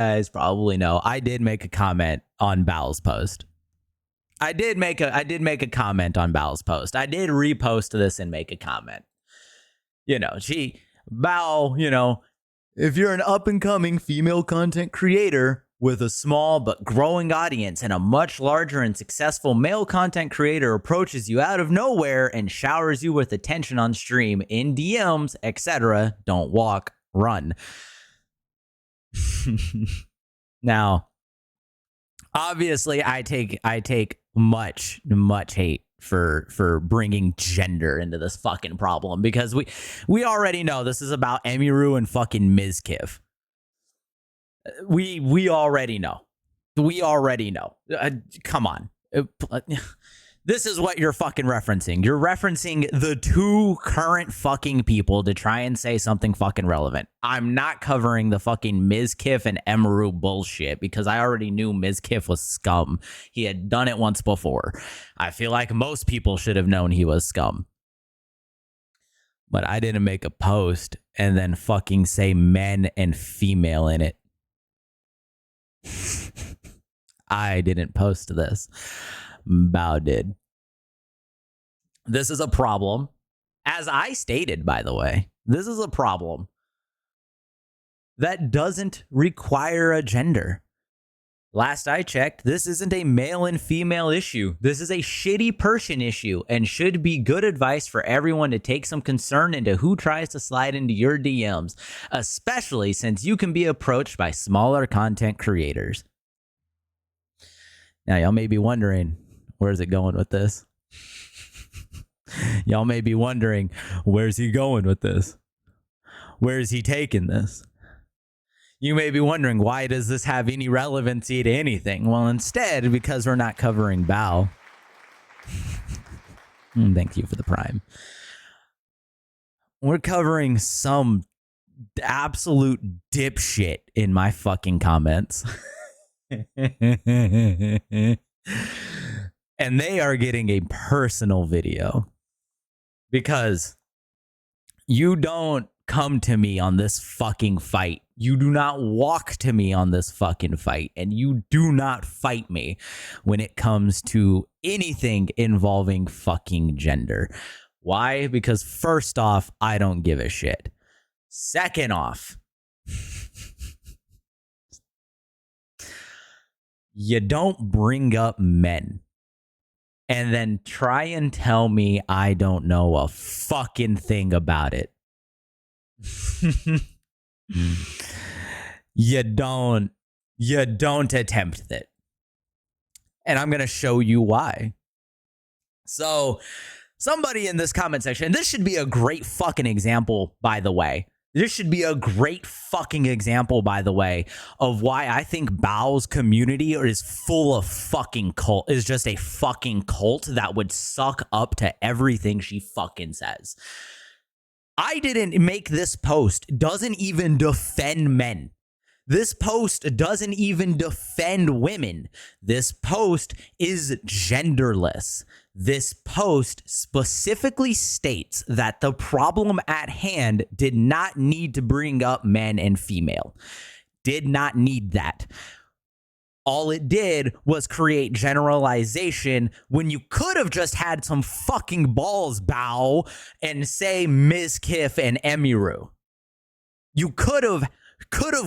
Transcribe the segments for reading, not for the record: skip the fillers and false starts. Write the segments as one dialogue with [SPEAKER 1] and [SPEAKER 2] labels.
[SPEAKER 1] guys probably know, I did make a comment on Bal's post. I did make a comment on Bal's post. I did repost this and make a comment. Bal, if you're an up-and-coming female content creator with a small but growing audience and a much larger and successful male content creator approaches you out of nowhere and showers you with attention on stream, in DMs, etc., don't walk, run. Now, obviously, I take much hate for bringing gender into this fucking problem, because we already know this is about Emiru and fucking Mizkif. We already know. Come on. This is what you're fucking referencing. You're referencing the two current fucking people to try and say something fucking relevant. I'm not covering the fucking Mizkif and Emiru bullshit, because I already knew Mizkif was scum. He had done it once before. I feel like most people should have known he was scum. But I didn't make a post and then fucking say men and female in it. I didn't post this. Bao did. This is a problem. As I stated, by the way, this is a problem that doesn't require a gender. Last I checked, this isn't a male and female issue. This is a shitty person issue, and should be good advice for everyone to take some concern into who tries to slide into your DMs, especially since you can be approached by smaller content creators. Now, y'all may be wondering, where's it going with this? Y'all may be wondering, where's he going with this? Where is he taking this? You may be wondering, why does this have any relevancy to anything? Well, instead, because we're not covering Bao. Thank you for the prime. We're covering some absolute dipshit in my fucking comments. And they are getting a personal video, because you don't come to me on this fucking fight. You do not walk to me on this fucking fight, and you do not fight me when it comes to anything involving fucking gender. Why? Because first off, I don't give a shit. Second off, you don't bring up men and then try and tell me I don't know a fucking thing about it. You don't attempt it. And I'm going to show you why. So, somebody in this comment section, and this should be a great fucking example, by the way. This should be a great fucking example, by the way, of why I think Bao's community is full of fucking cult, is just a fucking cult that would suck up to everything she fucking says. I didn't make this post, doesn't even defend men. This post doesn't even defend women. This post is genderless. This post specifically states that the problem at hand did not need to bring up men and female. Did not need that. All it did was create generalization when you could have just had some fucking balls, Bao, and say Mizkif and Emiru. You could have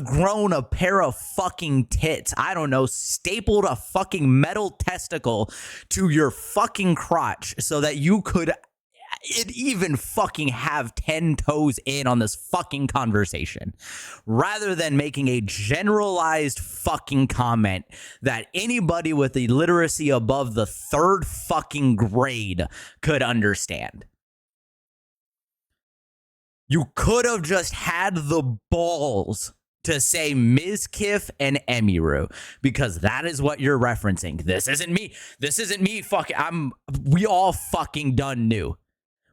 [SPEAKER 1] grown a pair of fucking tits. I don't know, stapled a fucking metal testicle to your fucking crotch so that you could even fucking have 10 toes in on this fucking conversation, rather than making a generalized fucking comment that anybody with a literacy above the 3rd fucking grade could understand. You could have just had the balls to say Mizkif and Emiru, because that is what you're referencing. This isn't me. This isn't me fucking. We all fucking done knew.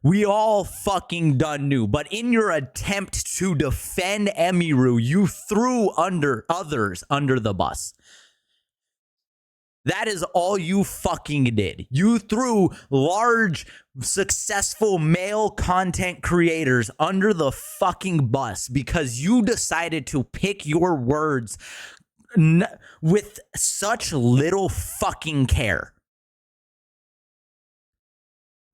[SPEAKER 1] We all fucking done knew. But in your attempt to defend Emiru, you threw others under the bus. That is all you fucking did. You threw large, successful male content creators under the fucking bus because you decided to pick your words with such little fucking care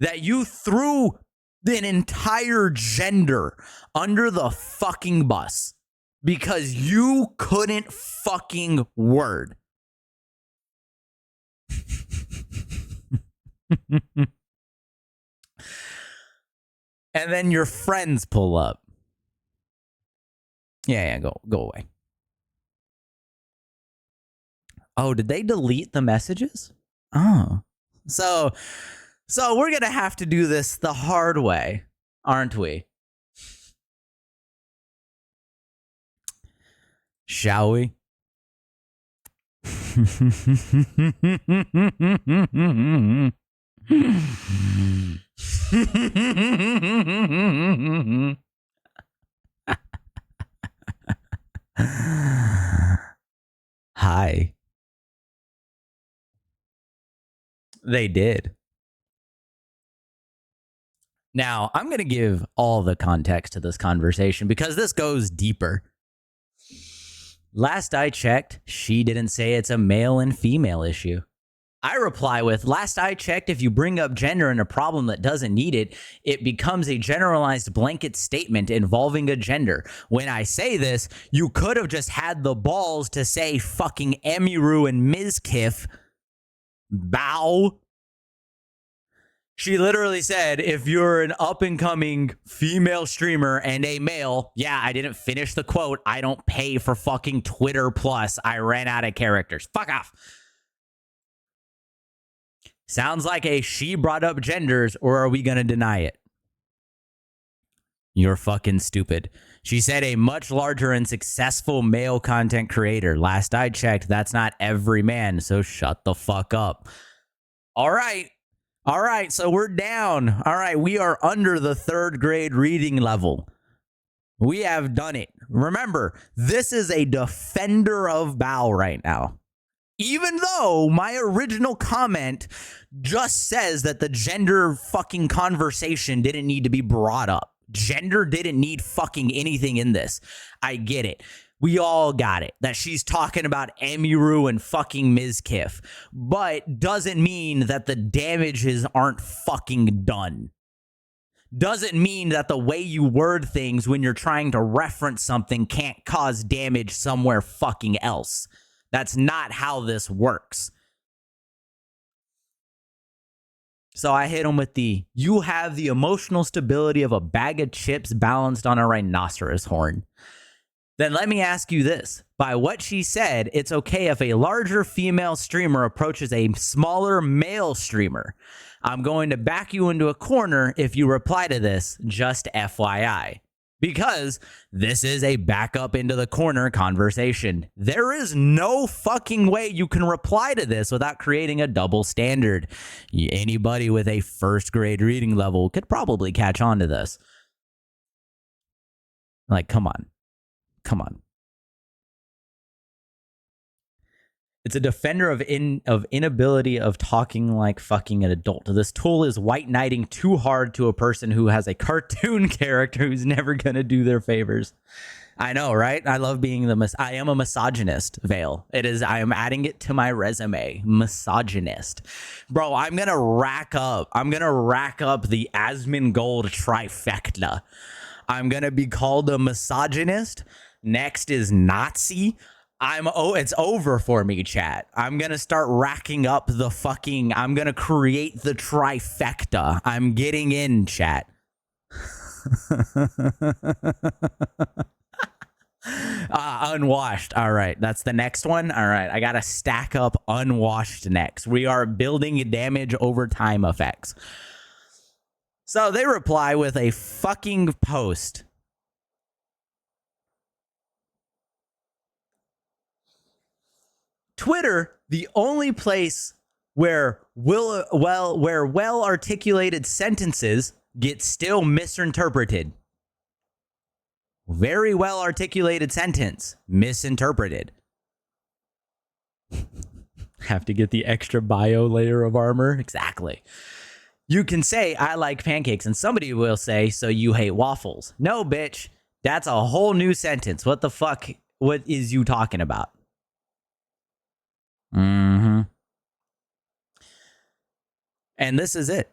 [SPEAKER 1] that you threw an entire gender under the fucking bus because you couldn't fucking word. And then your friends pull up. Yeah, go away. Oh, did they delete the messages? Oh. So we're going to have to do this the hard way, aren't we? Shall we? Hi. They did. Now, I'm going to give all the context to this conversation because this goes deeper. Last I checked, she didn't say it's a male and female issue. I reply with, last I checked, if you bring up gender in a problem that doesn't need it, it becomes a generalized blanket statement involving a gender. When I say this, you could have just had the balls to say fucking Emiru and Mizkif. Bow. She literally said, if you're an up-and-coming female streamer and a male, yeah, I didn't finish the quote. I don't pay for fucking Twitter Plus. I ran out of characters. Fuck off. Sounds like a she brought up genders, or are we going to deny it? You're fucking stupid. She said a much larger and successful male content creator. Last I checked, that's not every man, so shut the fuck up. All right, so we're down. All right, we are under the 3rd grade reading level. We have done it. Remember, this is a defender of Bao right now. Even though my original comment just says that the gender fucking conversation didn't need to be brought up. Gender didn't need fucking anything in this. I get it. We all got it. That she's talking about Emiru and fucking Mizkif. But doesn't mean that the damages aren't fucking done. Doesn't mean that the way you word things when you're trying to reference something can't cause damage somewhere fucking else. That's not how this works. So I hit him with you have the emotional stability of a bag of chips balanced on a rhinoceros horn. Then let me ask you this. By what she said, it's okay if a larger female streamer approaches a smaller male streamer. I'm going to back you into a corner if you reply to this, just FYI. Because this is a back up into the corner conversation. There is no fucking way you can reply to this without creating a double standard. Anybody with a 1st grade reading level could probably catch on to this. Like, come on. It's a defender of inability of talking like fucking an adult. This tool is white knighting too hard to a person who has a cartoon character who's never gonna do their favors. I know, right? I love being I am a misogynist, Vale. I am adding it to my resume. Misogynist. Bro, I'm gonna rack up the Asmongold trifecta. I'm gonna be called a misogynist. Next is Nazi. It's over for me, chat. I'm gonna start racking up I'm gonna create the trifecta. I'm getting in, chat. Unwashed. All right, that's the next one. All right, I gotta stack up unwashed next. We are building damage over time effects. So they reply with a fucking post. Twitter, the only place where well-articulated sentences get still misinterpreted. Very well-articulated sentence, misinterpreted. Have to get the extra bio layer of armor? Exactly. You can say, I like pancakes, and somebody will say, so you hate waffles. No, bitch. That's a whole new sentence. What the fuck? What is you talking about? Mm-hmm. And this is it.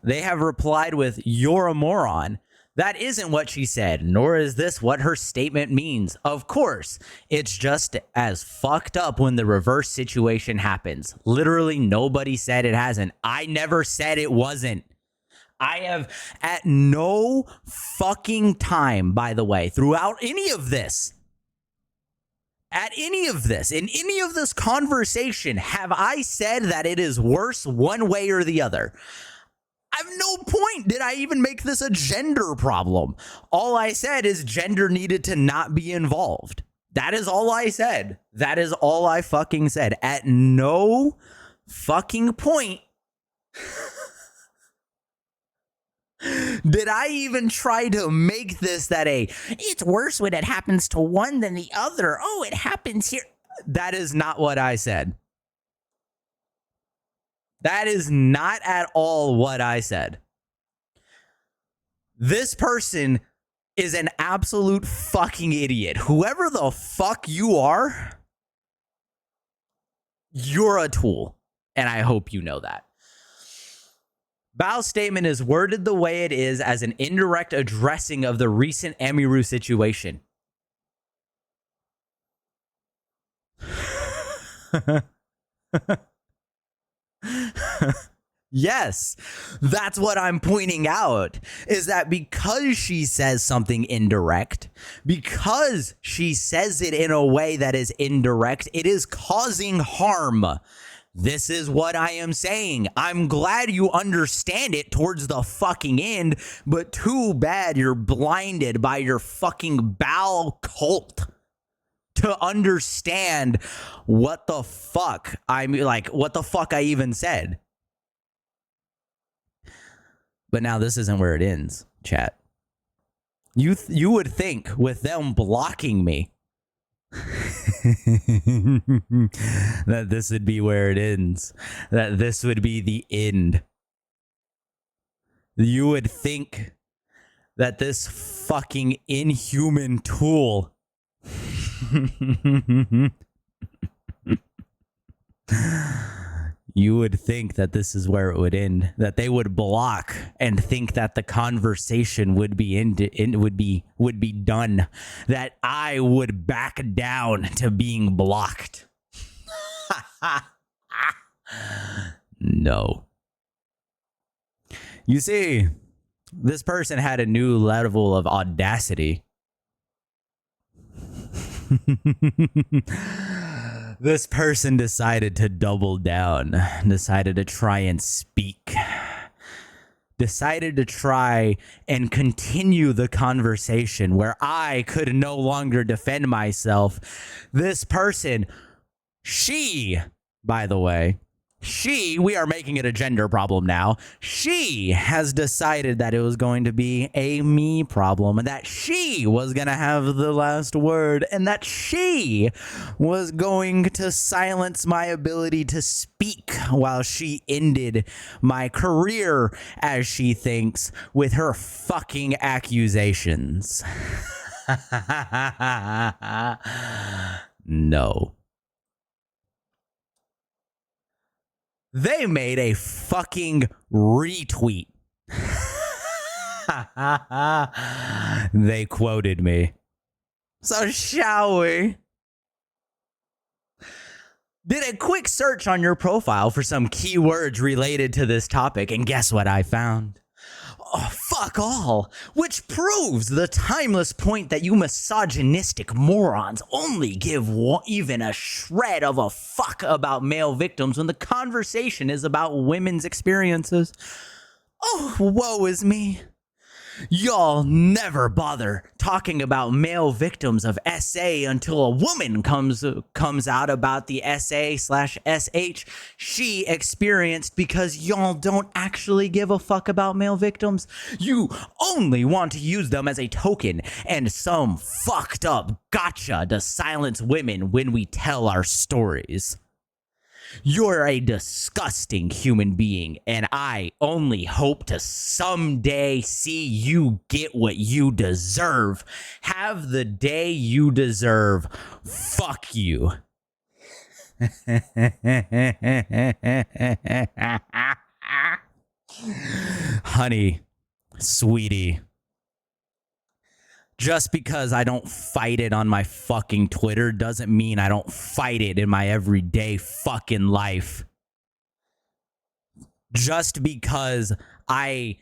[SPEAKER 1] They have replied with, "You're a moron." That isn't what she said, nor is this what her statement means. Of course, it's just as fucked up when the reverse situation happens. Literally, nobody said it hasn't. I never said it wasn't. I have at no fucking time, by the way, throughout any of this, in any of this conversation, have I said that it is worse one way or the other. At no point did I even make this a gender problem. All I said is gender needed to not be involved. That is all I said. That is all I fucking said. At no fucking point did I even try to make this that it's worse when it happens to one than the other. Oh, it happens here. That is not what I said. That is not at all what I said. This person is an absolute fucking idiot. Whoever the fuck you are, you're a tool. And I hope you know that. Bao's statement is worded the way it is as an indirect addressing of the recent Emiru situation. Yes, that's what I'm pointing out, is that because she says something indirect, because she says it in a way that is indirect, it is causing harm. This is what I am saying. I'm glad you understand it towards the fucking end, but too bad you're blinded by your fucking Bao cult to understand what the fuck what the fuck I even said. But now this isn't where it ends, chat. You would think with them blocking me that this would be where it ends, that this would be the end. You would think that this fucking inhuman tool you would think that this is where it would end, that they would block and think that the conversation would be would be done, that I would back down to being blocked. No. You see, this person had a new level of audacity. This person decided to double down, decided to try and speak, decided to try and continue the conversation where I could no longer defend myself. This person, she, by the way, we are making it a gender problem now. She has decided that it was going to be a me problem, and that she was going to have the last word, and that she was going to silence my ability to speak while she ended my career, as she thinks, with her fucking accusations. No. They made a fucking retweet. They quoted me. So shall we? Did a quick search on your profile for some keywords related to this topic, and guess what I found? Oh, fuck all, which proves the timeless point that you misogynistic morons only give even a shred of a fuck about male victims when the conversation is about women's experiences. Oh, woe is me. Y'all never bother talking about male victims of SA until a woman comes out about the SA/SH she experienced, because y'all don't actually give a fuck about male victims. You only want to use them as a token and some fucked up gotcha to silence women when we tell our stories. You're a disgusting human being, and I only hope to someday see you get what you deserve. Have the day you deserve. Fuck you. Honey, sweetie, just because I don't fight it on my fucking Twitter doesn't mean I don't fight it in my everyday fucking life. Just because I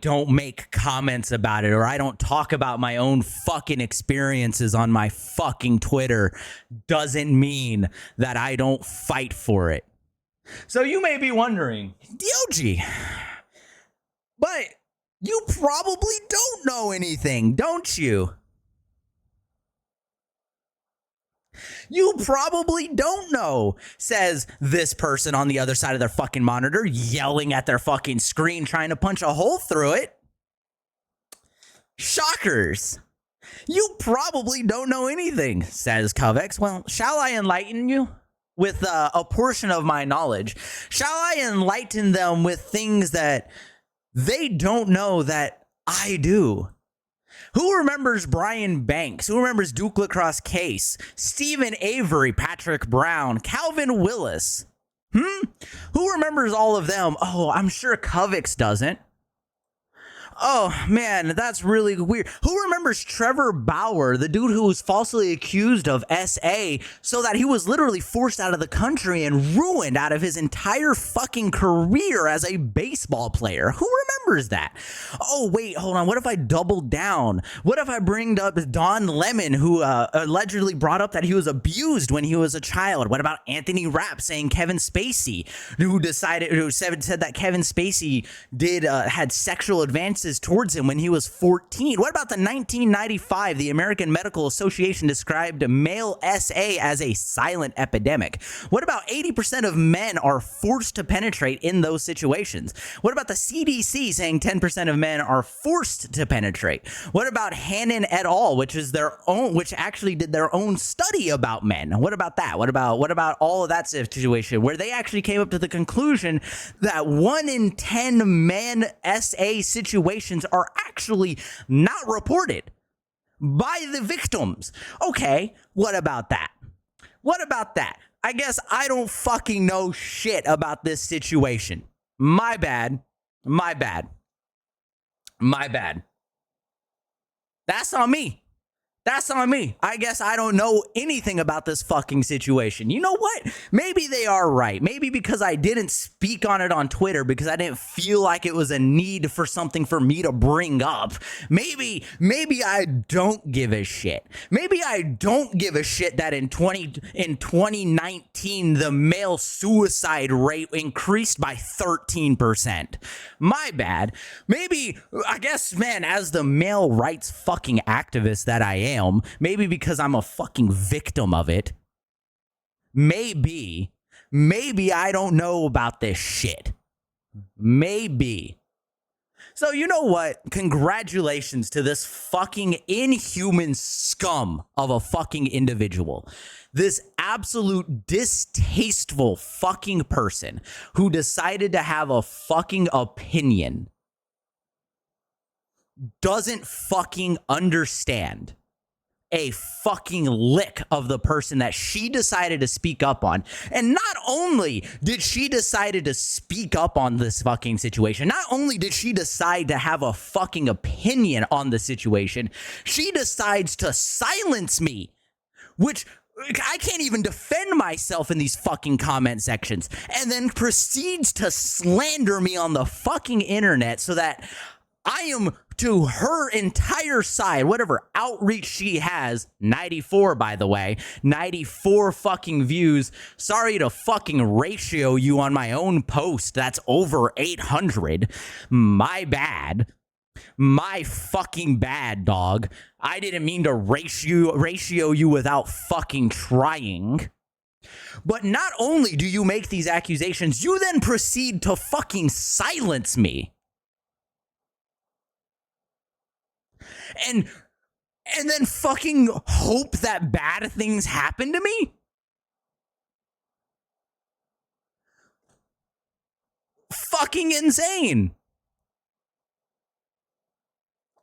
[SPEAKER 1] don't make comments about it or I don't talk about my own fucking experiences on my fucking Twitter doesn't mean that I don't fight for it. So you may be wondering, DOG, but you probably don't know anything, don't you? You probably don't know, says this person on the other side of their fucking monitor, yelling at their fucking screen, trying to punch a hole through it. Shockers. You probably don't know anything, says Covex. Well, shall I enlighten you with a portion of my knowledge? Shall I enlighten them with things that they don't know that I do? Who remembers Brian Banks? Who remembers Duke Lacrosse Case? Stephen Avery, Patrick Brown, Calvin Willis? Who remembers all of them? Oh, I'm sure Covex doesn't. Oh, man, that's really weird. Who remembers Trevor Bauer, the dude who was falsely accused of SA so that he was literally forced out of the country and ruined out of his entire fucking career as a baseball player? Who remembers that? Oh, wait, hold on. What if I doubled down? What if I bringed up Don Lemon, who allegedly brought up that he was abused when he was a child? What about Anthony Rapp saying Kevin Spacey, who said that Kevin Spacey had sexual advances towards him when he was 14? What about the 1995, the American Medical Association described male SA as a silent epidemic? What about 80% of men are forced to penetrate in those situations? What about the CDC saying 10% of men are forced to penetrate? What about Hannon et al., which actually did their own study about men? What about that? What about all of that situation where they actually came up to the conclusion that 1 in 10 men SA situations are actually not reported by the victims? Okay, what about that? What about that? I guess I don't fucking know shit about this situation. My bad. My bad. My bad. That's on me. That's on me. I guess I don't know anything about this fucking situation. You know what? Maybe they are right. Maybe because I didn't speak on it on Twitter because I didn't feel like it was a need for something for me to bring up. Maybe I don't give a shit. Maybe I don't give a shit that in 2019 the male suicide rate increased by 13%. My bad. Maybe, I guess, man, as the male rights fucking activist that I am, maybe because I'm a fucking victim of it, maybe I don't know about this shit. Maybe. So you know what? Congratulations to this fucking inhuman scum of a fucking individual. This absolute distasteful fucking person who decided to have a fucking opinion doesn't fucking understand a fucking lick of the person that she decided to speak up on. And not only did she decide to speak up on this fucking situation, not only did she decide to have a fucking opinion on the situation, she decides to silence me, which I can't even defend myself in these fucking comment sections, and then proceeds to slander me on the fucking internet so that I am to her entire side, whatever outreach she has, 94, by the way, 94 fucking views. Sorry to fucking ratio you on my own post. That's over 800. My bad. My fucking bad, dog. I didn't mean to ratio you without fucking trying. But not only do you make these accusations, you then proceed to fucking silence me. And then fucking hope that bad things happen to me? Fucking insane.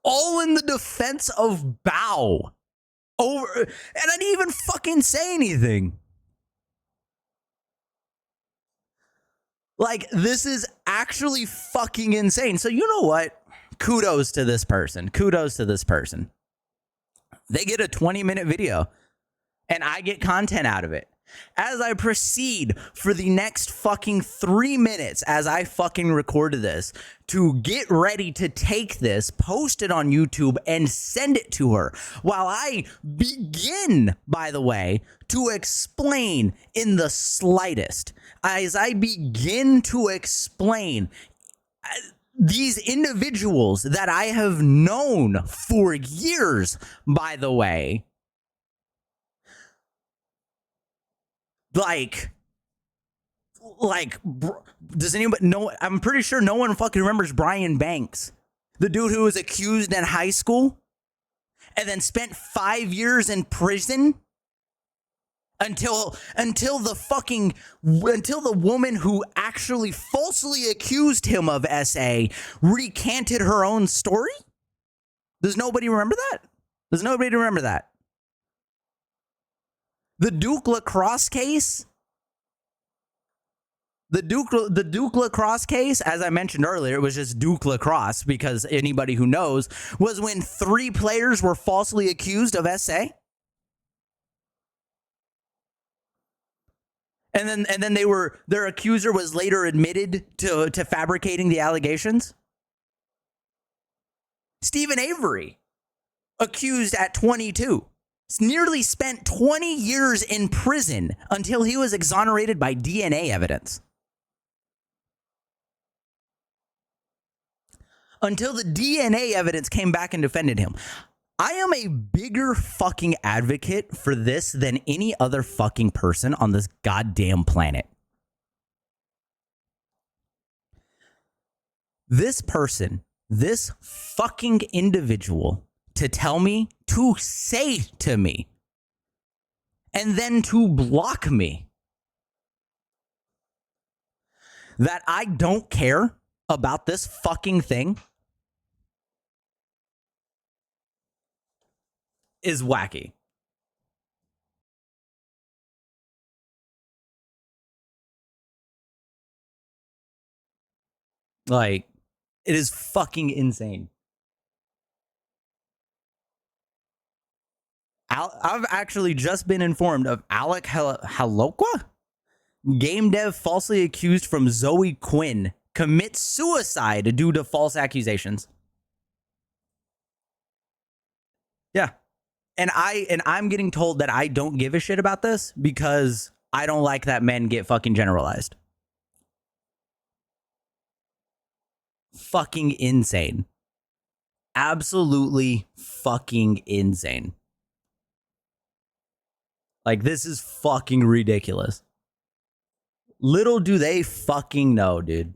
[SPEAKER 1] All in the defense of Bao. And I didn't even fucking say anything. Like, this is actually fucking insane. So you know what? Kudos to this person. Kudos to this person. They get a 20-minute video and I get content out of it. As I proceed for the next fucking 3 minutes as I fucking recorded this to get ready to take this, post it on YouTube, and send it to her, while I begin, by the way, to explain in the slightest, as I begin to explain these individuals that I have known for years, by the way, like, does anybody know? I'm pretty sure no one fucking remembers Brian Banks, the dude who was accused in high school and then spent 5 years in prison until the woman who actually falsely accused him of SA recanted her own story. Does nobody remember that? Does nobody remember that? The Duke lacrosse case. The Duke lacrosse case, as I mentioned earlier, it was just Duke lacrosse because anybody who knows, was when 3 players were falsely accused of SA. And then their accuser was later admitted to fabricating the allegations. Stephen Avery, accused at 22. Nearly spent 20 years in prison until he was exonerated by DNA evidence. Until the DNA evidence came back and defended him. I am a bigger fucking advocate for this than any other fucking person on this goddamn planet. This person, this fucking individual, to tell me, to say to me, and then to block me that I don't care about this fucking thing is wacky. Like, it is fucking insane. I've actually just been informed of Alec Halokwa, game dev falsely accused from Zoe Quinn, commits suicide due to false accusations. Yeah. And I'm getting told that I don't give a shit about this because I don't like that men get fucking generalized. Fucking insane. Absolutely fucking insane. Like, this is fucking ridiculous. Little do they fucking know, dude.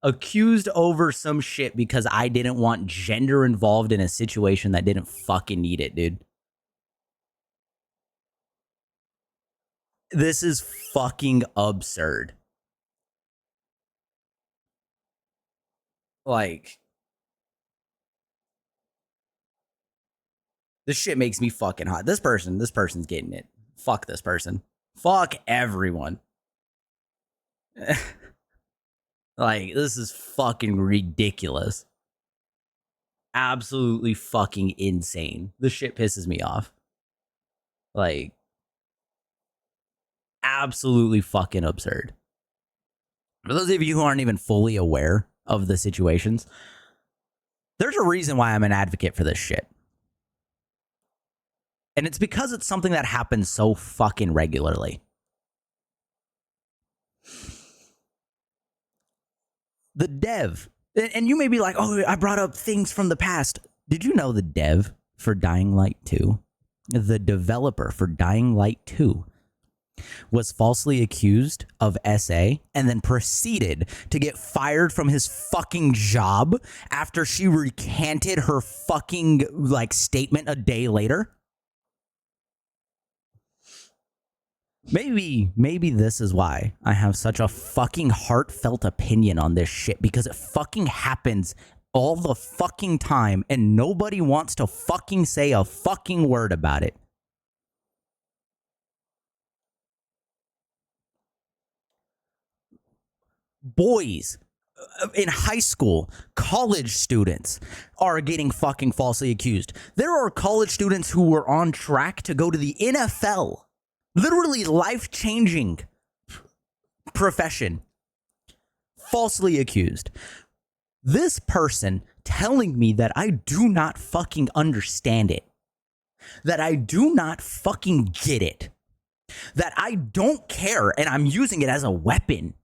[SPEAKER 1] Accused over some shit because I didn't want gender involved in a situation that didn't fucking need it, dude. This is fucking absurd. Like, this shit makes me fucking hot. This person's getting it. Fuck this person. Fuck everyone. Like, this is fucking ridiculous. Absolutely fucking insane. This shit pisses me off. Like, absolutely fucking absurd. For those of you who aren't even fully aware of the situations, there's a reason why I'm an advocate for this shit. And it's because it's something that happens so fucking regularly. The dev, and you may be like, oh, I brought up things from the past. Did you know the dev for Dying Light 2, the developer for Dying Light 2, was falsely accused of SA and then proceeded to get fired from his fucking job after she recanted her fucking like statement a day later? Maybe this is why I have such a fucking heartfelt opinion on this shit, because it fucking happens all the fucking time and nobody wants to fucking say a fucking word about it. boys in high school, college students are getting fucking falsely accused. There are college students who were on track to go to the NFL, literally life-changing profession, falsely accused. This person telling me that I do not fucking understand it, that I do not fucking get it, that I don't care and I'm using it as a weapon.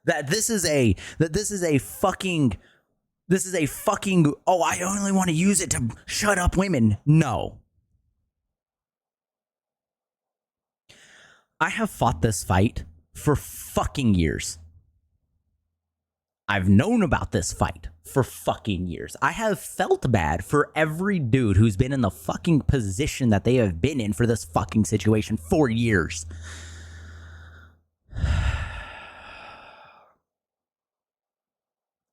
[SPEAKER 1] This is a fucking, oh, I only want to use it to shut up women. No. I have fought this fight for fucking years. I've known about this fight for fucking years. I have felt bad for every dude who's been in the fucking position that they have been in for this fucking situation for years.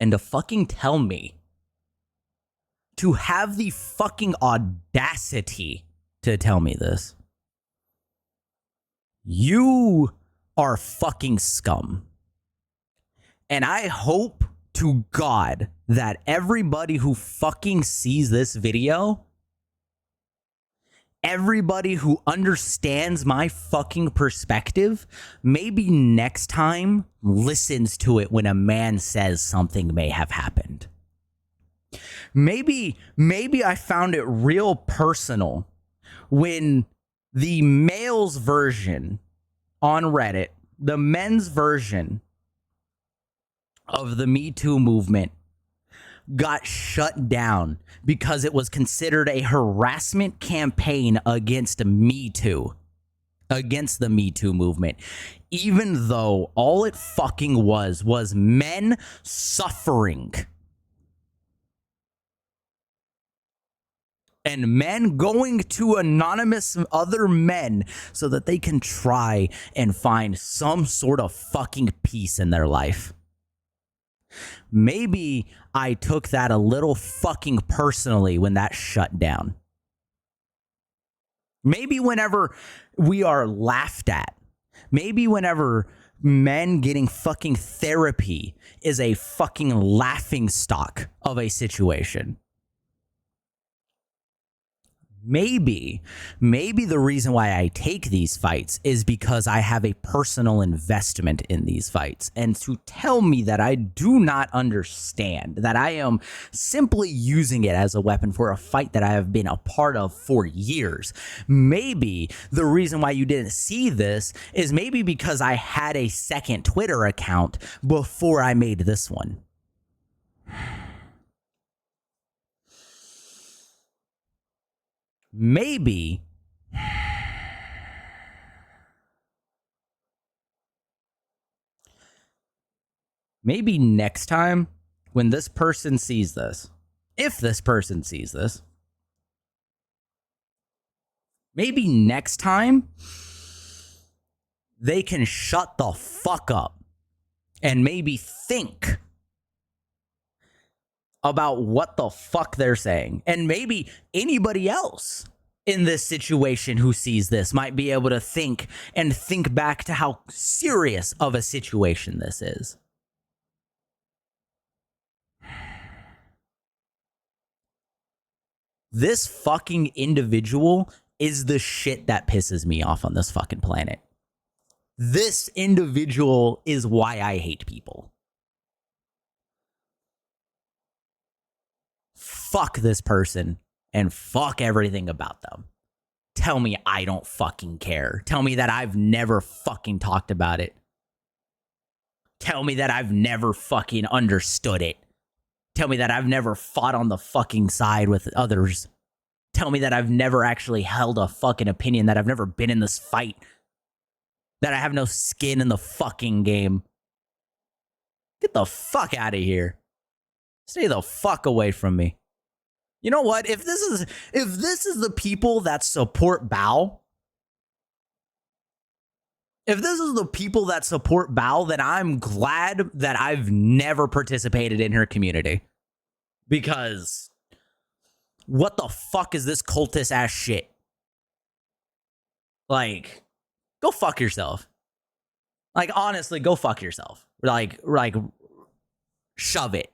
[SPEAKER 1] And to fucking tell me, to have the fucking audacity to tell me this, you are fucking scum. And I hope to God that everybody who fucking sees this video, everybody who understands my fucking perspective, maybe next time listens to it when a man says something may have happened. Maybe I found it real personal when the male's version on Reddit, the men's version of the Me Too movement, got shut down because it was considered a harassment campaign against Me Too, against the Me Too movement, even though all it fucking was men suffering and men going to anonymous other men so that they can try and find some sort of fucking peace in their life. Maybe I took that a little fucking personally when that shut down. Maybe whenever we are laughed at, maybe whenever men getting fucking therapy is a fucking laughing stock of a situation. Maybe the reason why I take these fights is because I have a personal investment in these fights. And to tell me that I do not understand, that I am simply using it as a weapon for a fight that I have been a part of for years. Maybe the reason why you didn't see this is maybe because I had a second Twitter account before I made this one. Maybe next time when this person sees this, if this person sees this, maybe next time they can shut the fuck up and maybe think about what the fuck they're saying. And maybe anybody else in this situation who sees this might be able to think back to how serious of a situation this is. This fucking individual is the shit that pisses me off on this fucking planet. This individual is why I hate people. Fuck this person and fuck everything about them. Tell me I don't fucking care. Tell me that I've never fucking talked about it. Tell me that I've never fucking understood it. Tell me that I've never fought on the fucking side with others. Tell me that I've never actually held a fucking opinion, that I've never been in this fight, that I have no skin in the fucking game. Get the fuck out of here. Stay the fuck away from me. You know what? If this is the people that support Bao, if this is the people that support Bao, then I'm glad that I've never participated in her community. Because what the fuck is this cultist ass shit? Like, go fuck yourself. Like, honestly, go fuck yourself. Like shove it.